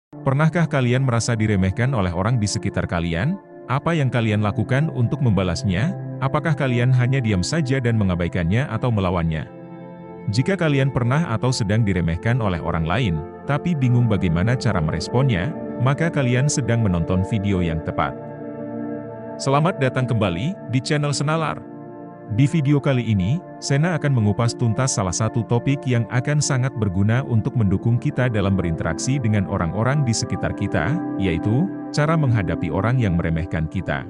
Pernahkah kalian merasa diremehkan oleh orang di sekitar kalian? Apa yang kalian lakukan untuk membalasnya? Apakah kalian hanya diam saja dan mengabaikannya atau melawannya? Jika kalian pernah atau sedang diremehkan oleh orang lain, tapi bingung bagaimana cara meresponnya, maka kalian sedang menonton video yang tepat. Selamat datang kembali di channel Senalar. Di video kali ini, Sena akan mengupas tuntas salah satu topik yang akan sangat berguna untuk mendukung kita dalam berinteraksi dengan orang-orang di sekitar kita, yaitu cara menghadapi orang yang meremehkan kita.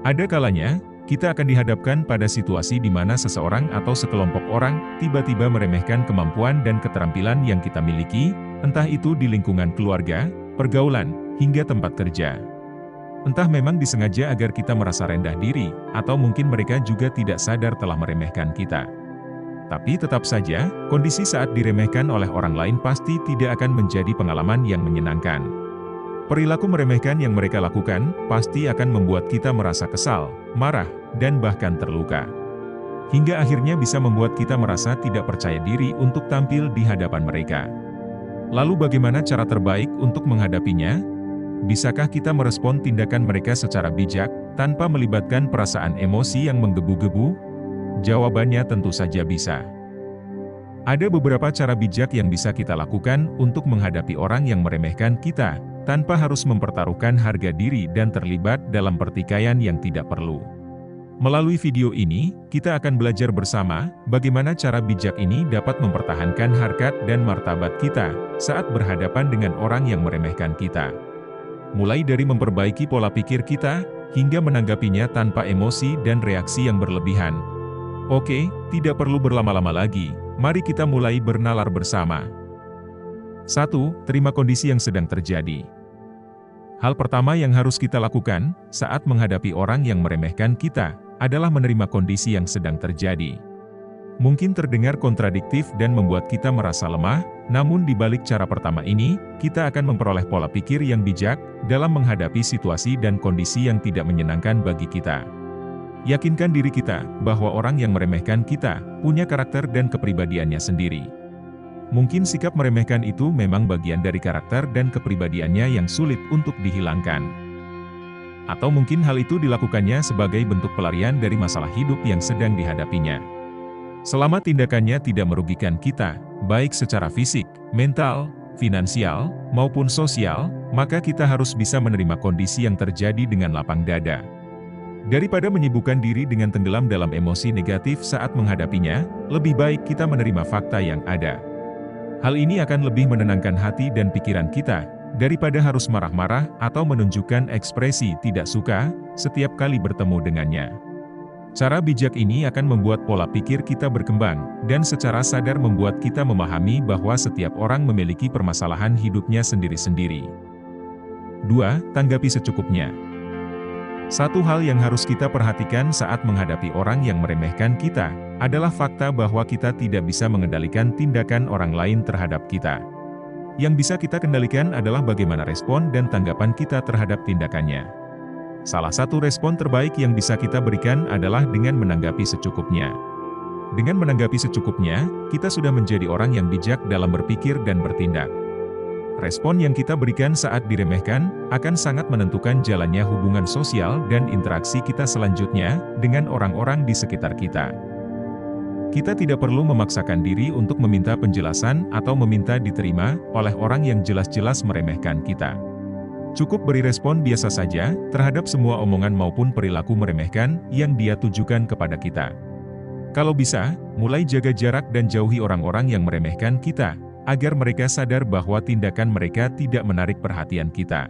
Ada kalanya, kita akan dihadapkan pada situasi di mana seseorang atau sekelompok orang tiba-tiba meremehkan kemampuan dan keterampilan yang kita miliki, entah itu di lingkungan keluarga, pergaulan, hingga tempat kerja. Entah memang disengaja agar kita merasa rendah diri, atau mungkin mereka juga tidak sadar telah meremehkan kita. Tapi tetap saja, kondisi saat diremehkan oleh orang lain pasti tidak akan menjadi pengalaman yang menyenangkan. Perilaku meremehkan yang mereka lakukan, pasti akan membuat kita merasa kesal, marah, dan bahkan terluka. Hingga akhirnya bisa membuat kita merasa tidak percaya diri untuk tampil di hadapan mereka. Lalu bagaimana cara terbaik untuk menghadapinya? Bisakah kita merespon tindakan mereka secara bijak, tanpa melibatkan perasaan emosi yang menggebu-gebu? Jawabannya tentu saja bisa. Ada beberapa cara bijak yang bisa kita lakukan untuk menghadapi orang yang meremehkan kita, tanpa harus mempertaruhkan harga diri dan terlibat dalam pertikaian yang tidak perlu. Melalui video ini, kita akan belajar bersama, bagaimana cara bijak ini dapat mempertahankan harkat dan martabat kita, saat berhadapan dengan orang yang meremehkan kita. Mulai dari memperbaiki pola pikir kita, hingga menanggapinya tanpa emosi dan reaksi yang berlebihan. Oke, tidak perlu berlama-lama lagi, mari kita mulai bernalar bersama. 1. Terima kondisi yang sedang terjadi. Hal pertama yang harus kita lakukan, saat menghadapi orang yang meremehkan kita, adalah menerima kondisi yang sedang terjadi. Mungkin terdengar kontradiktif dan membuat kita merasa lemah, namun di balik cara pertama ini, kita akan memperoleh pola pikir yang bijak dalam menghadapi situasi dan kondisi yang tidak menyenangkan bagi kita. Yakinkan diri kita bahwa orang yang meremehkan kita punya karakter dan kepribadiannya sendiri. Mungkin sikap meremehkan itu memang bagian dari karakter dan kepribadiannya yang sulit untuk dihilangkan. Atau mungkin hal itu dilakukannya sebagai bentuk pelarian dari masalah hidup yang sedang dihadapinya. Selama tindakannya tidak merugikan kita, baik secara fisik, mental, finansial, maupun sosial, maka kita harus bisa menerima kondisi yang terjadi dengan lapang dada. Daripada menyibukkan diri dengan tenggelam dalam emosi negatif saat menghadapinya, lebih baik kita menerima fakta yang ada. Hal ini akan lebih menenangkan hati dan pikiran kita, daripada harus marah-marah atau menunjukkan ekspresi tidak suka setiap kali bertemu dengannya. Cara bijak ini akan membuat pola pikir kita berkembang, dan secara sadar membuat kita memahami bahwa setiap orang memiliki permasalahan hidupnya sendiri-sendiri. 2. Tanggapi secukupnya. Satu hal yang harus kita perhatikan saat menghadapi orang yang meremehkan kita, adalah fakta bahwa kita tidak bisa mengendalikan tindakan orang lain terhadap kita. Yang bisa kita kendalikan adalah bagaimana respon dan tanggapan kita terhadap tindakannya. Salah satu respon terbaik yang bisa kita berikan adalah dengan menanggapi secukupnya. Dengan menanggapi secukupnya, kita sudah menjadi orang yang bijak dalam berpikir dan bertindak. Respon yang kita berikan saat diremehkan, akan sangat menentukan jalannya hubungan sosial dan interaksi kita selanjutnya, dengan orang-orang di sekitar kita. Kita tidak perlu memaksakan diri untuk meminta penjelasan atau meminta diterima oleh orang yang jelas-jelas meremehkan kita. Cukup beri respon biasa saja terhadap semua omongan maupun perilaku meremehkan yang dia tujukan kepada kita. Kalau bisa, mulai jaga jarak dan jauhi orang-orang yang meremehkan kita, agar mereka sadar bahwa tindakan mereka tidak menarik perhatian kita.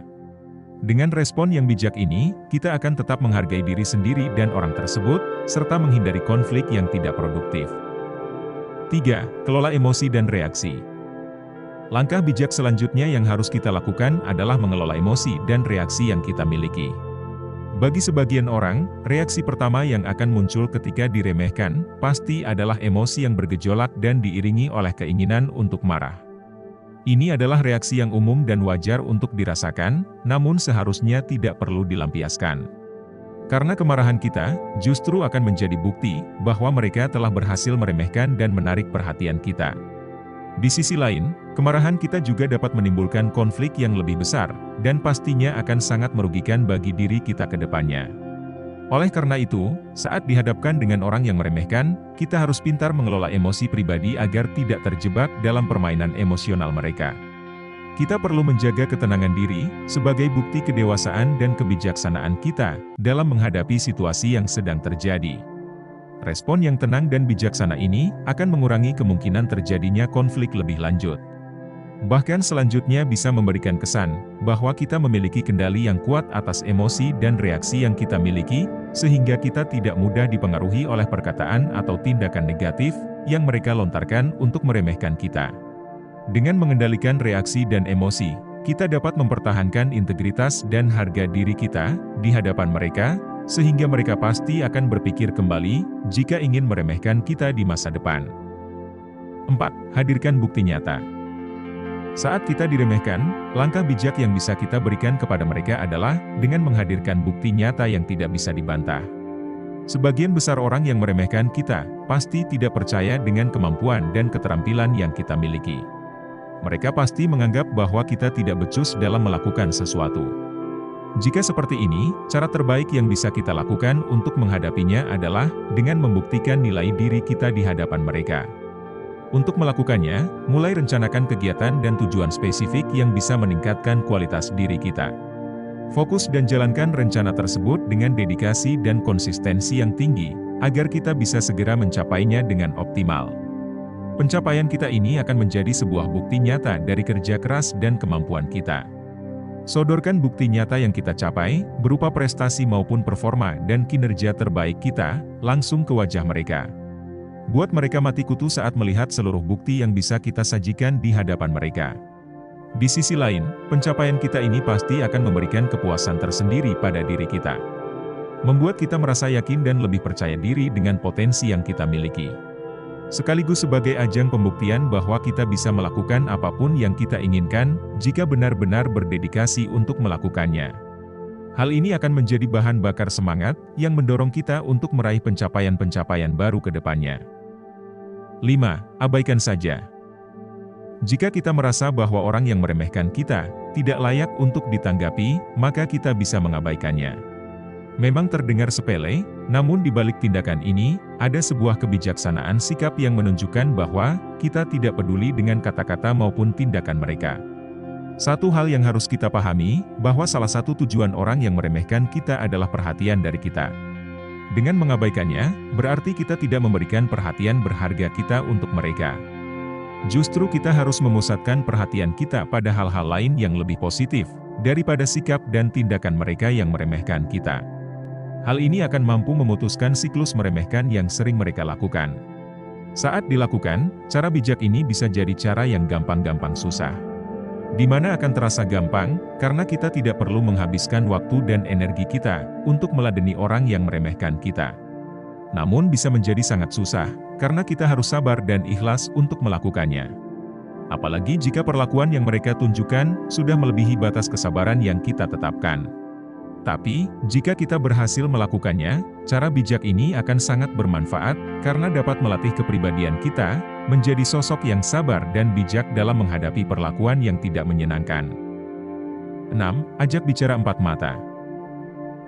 Dengan respon yang bijak ini, kita akan tetap menghargai diri sendiri dan orang tersebut, serta menghindari konflik yang tidak produktif. 3. Kelola emosi dan reaksi. Langkah bijak selanjutnya yang harus kita lakukan adalah mengelola emosi dan reaksi yang kita miliki. Bagi sebagian orang, reaksi pertama yang akan muncul ketika diremehkan, pasti adalah emosi yang bergejolak dan diiringi oleh keinginan untuk marah. Ini adalah reaksi yang umum dan wajar untuk dirasakan, namun seharusnya tidak perlu dilampiaskan. Karena kemarahan kita, justru akan menjadi bukti bahwa mereka telah berhasil meremehkan dan menarik perhatian kita. Di sisi lain, kemarahan kita juga dapat menimbulkan konflik yang lebih besar, dan pastinya akan sangat merugikan bagi diri kita ke depannya. Oleh karena itu, saat dihadapkan dengan orang yang meremehkan, kita harus pintar mengelola emosi pribadi agar tidak terjebak dalam permainan emosional mereka. Kita perlu menjaga ketenangan diri, sebagai bukti kedewasaan dan kebijaksanaan kita, dalam menghadapi situasi yang sedang terjadi. Respon yang tenang dan bijaksana ini, akan mengurangi kemungkinan terjadinya konflik lebih lanjut. Bahkan selanjutnya bisa memberikan kesan, bahwa kita memiliki kendali yang kuat atas emosi dan reaksi yang kita miliki, sehingga kita tidak mudah dipengaruhi oleh perkataan atau tindakan negatif, yang mereka lontarkan untuk meremehkan kita. Dengan mengendalikan reaksi dan emosi, kita dapat mempertahankan integritas dan harga diri kita, di hadapan mereka, sehingga mereka pasti akan berpikir kembali, jika ingin meremehkan kita di masa depan. 4. Hadirkan bukti nyata. Saat kita diremehkan, langkah bijak yang bisa kita berikan kepada mereka adalah, dengan menghadirkan bukti nyata yang tidak bisa dibantah. Sebagian besar orang yang meremehkan kita, pasti tidak percaya dengan kemampuan dan keterampilan yang kita miliki. Mereka pasti menganggap bahwa kita tidak becus dalam melakukan sesuatu. Jika seperti ini, cara terbaik yang bisa kita lakukan untuk menghadapinya adalah dengan membuktikan nilai diri kita di hadapan mereka. Untuk melakukannya, mulai rencanakan kegiatan dan tujuan spesifik yang bisa meningkatkan kualitas diri kita. Fokus dan jalankan rencana tersebut dengan dedikasi dan konsistensi yang tinggi, agar kita bisa segera mencapainya dengan optimal. Pencapaian kita ini akan menjadi sebuah bukti nyata dari kerja keras dan kemampuan kita. Sodorkan bukti nyata yang kita capai, berupa prestasi maupun performa dan kinerja terbaik kita, langsung ke wajah mereka. Buat mereka mati kutu saat melihat seluruh bukti yang bisa kita sajikan di hadapan mereka. Di sisi lain, pencapaian kita ini pasti akan memberikan kepuasan tersendiri pada diri kita. Membuat kita merasa yakin dan lebih percaya diri dengan potensi yang kita miliki. Sekaligus sebagai ajang pembuktian bahwa kita bisa melakukan apapun yang kita inginkan, jika benar-benar berdedikasi untuk melakukannya. Hal ini akan menjadi bahan bakar semangat, yang mendorong kita untuk meraih pencapaian-pencapaian baru ke depannya. 5. Abaikan saja. Jika kita merasa bahwa orang yang meremehkan kita, tidak layak untuk ditanggapi, maka kita bisa mengabaikannya. Memang terdengar sepele, namun di balik tindakan ini, ada sebuah kebijaksanaan sikap yang menunjukkan bahwa kita tidak peduli dengan kata-kata maupun tindakan mereka. Satu hal yang harus kita pahami, bahwa salah satu tujuan orang yang meremehkan kita adalah perhatian dari kita. Dengan mengabaikannya, berarti kita tidak memberikan perhatian berharga kita untuk mereka. Justru kita harus memusatkan perhatian kita pada hal-hal lain yang lebih positif, daripada sikap dan tindakan mereka yang meremehkan kita. Hal ini akan mampu memutuskan siklus meremehkan yang sering mereka lakukan. Saat dilakukan, cara bijak ini bisa jadi cara yang gampang-gampang susah. Di mana akan terasa gampang, karena kita tidak perlu menghabiskan waktu dan energi kita untuk meladeni orang yang meremehkan kita. Namun bisa menjadi sangat susah, karena kita harus sabar dan ikhlas untuk melakukannya. Apalagi jika perlakuan yang mereka tunjukkan sudah melebihi batas kesabaran yang kita tetapkan. Tapi, jika kita berhasil melakukannya, cara bijak ini akan sangat bermanfaat, karena dapat melatih kepribadian kita, menjadi sosok yang sabar dan bijak dalam menghadapi perlakuan yang tidak menyenangkan. 6. Ajak bicara empat mata.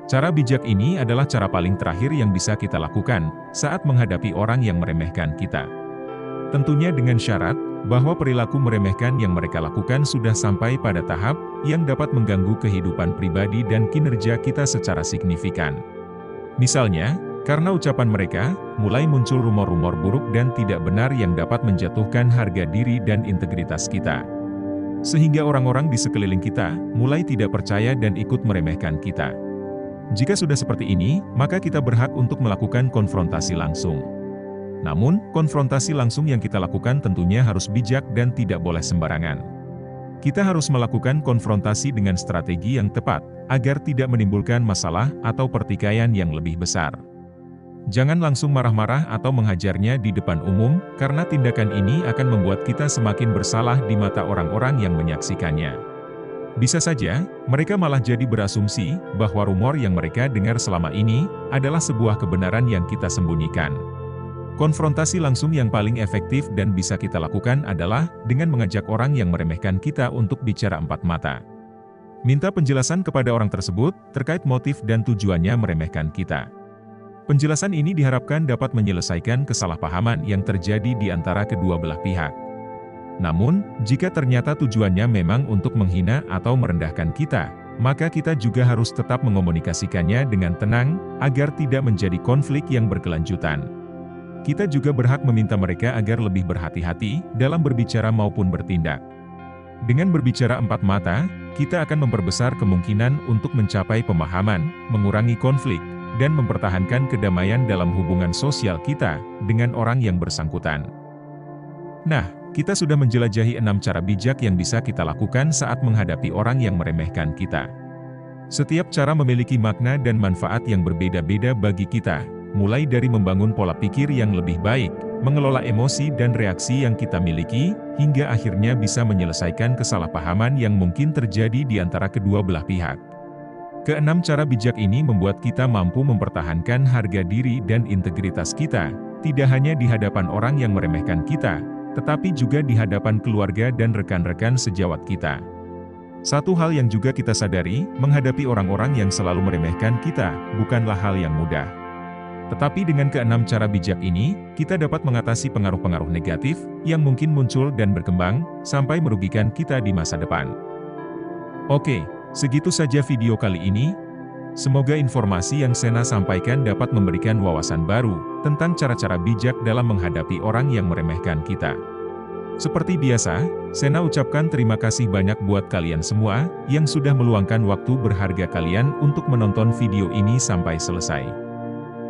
Cara bijak ini adalah cara paling terakhir yang bisa kita lakukan, saat menghadapi orang yang meremehkan kita. Tentunya dengan syarat, bahwa perilaku meremehkan yang mereka lakukan sudah sampai pada tahap yang dapat mengganggu kehidupan pribadi dan kinerja kita secara signifikan. Misalnya, karena ucapan mereka, mulai muncul rumor-rumor buruk dan tidak benar yang dapat menjatuhkan harga diri dan integritas kita. Sehingga orang-orang di sekeliling kita, mulai tidak percaya dan ikut meremehkan kita. Jika sudah seperti ini, maka kita berhak untuk melakukan konfrontasi langsung. Namun, konfrontasi langsung yang kita lakukan tentunya harus bijak dan tidak boleh sembarangan. Kita harus melakukan konfrontasi dengan strategi yang tepat, agar tidak menimbulkan masalah atau pertikaian yang lebih besar. Jangan langsung marah-marah atau menghajarnya di depan umum, karena tindakan ini akan membuat kita semakin bersalah di mata orang-orang yang menyaksikannya. Bisa saja, mereka malah jadi berasumsi bahwa rumor yang mereka dengar selama ini adalah sebuah kebenaran yang kita sembunyikan. Konfrontasi langsung yang paling efektif dan bisa kita lakukan adalah dengan mengajak orang yang meremehkan kita untuk bicara empat mata. Minta penjelasan kepada orang tersebut terkait motif dan tujuannya meremehkan kita. Penjelasan ini diharapkan dapat menyelesaikan kesalahpahaman yang terjadi di antara kedua belah pihak. Namun, jika ternyata tujuannya memang untuk menghina atau merendahkan kita, maka kita juga harus tetap mengomunikasikannya dengan tenang, agar tidak menjadi konflik yang berkelanjutan. Kita juga berhak meminta mereka agar lebih berhati-hati dalam berbicara maupun bertindak. Dengan berbicara empat mata, kita akan memperbesar kemungkinan untuk mencapai pemahaman, mengurangi konflik, dan mempertahankan kedamaian dalam hubungan sosial kita dengan orang yang bersangkutan. Nah, kita sudah menjelajahi 6 cara bijak yang bisa kita lakukan saat menghadapi orang yang meremehkan kita. Setiap cara memiliki makna dan manfaat yang berbeda-beda bagi kita, mulai dari membangun pola pikir yang lebih baik, mengelola emosi dan reaksi yang kita miliki, hingga akhirnya bisa menyelesaikan kesalahpahaman yang mungkin terjadi di antara kedua belah pihak. Keenam cara bijak ini membuat kita mampu mempertahankan harga diri dan integritas kita, tidak hanya di hadapan orang yang meremehkan kita, tetapi juga di hadapan keluarga dan rekan-rekan sejawat kita. Satu hal yang juga kita sadari, menghadapi orang-orang yang selalu meremehkan kita, bukanlah hal yang mudah. Tetapi dengan keenam cara bijak ini, kita dapat mengatasi pengaruh-pengaruh negatif yang mungkin muncul dan berkembang, sampai merugikan kita di masa depan. Oke, segitu saja video kali ini. Semoga informasi yang Sena sampaikan dapat memberikan wawasan baru tentang cara-cara bijak dalam menghadapi orang yang meremehkan kita. Seperti biasa, Sena ucapkan terima kasih banyak buat kalian semua yang sudah meluangkan waktu berharga kalian untuk menonton video ini sampai selesai.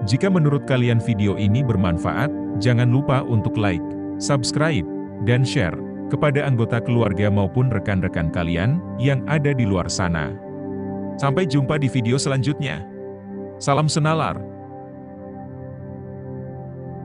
Jika menurut kalian video ini bermanfaat, jangan lupa untuk like, subscribe, dan share kepada anggota keluarga maupun rekan-rekan kalian yang ada di luar sana. Sampai jumpa di video selanjutnya. Salam Senalar.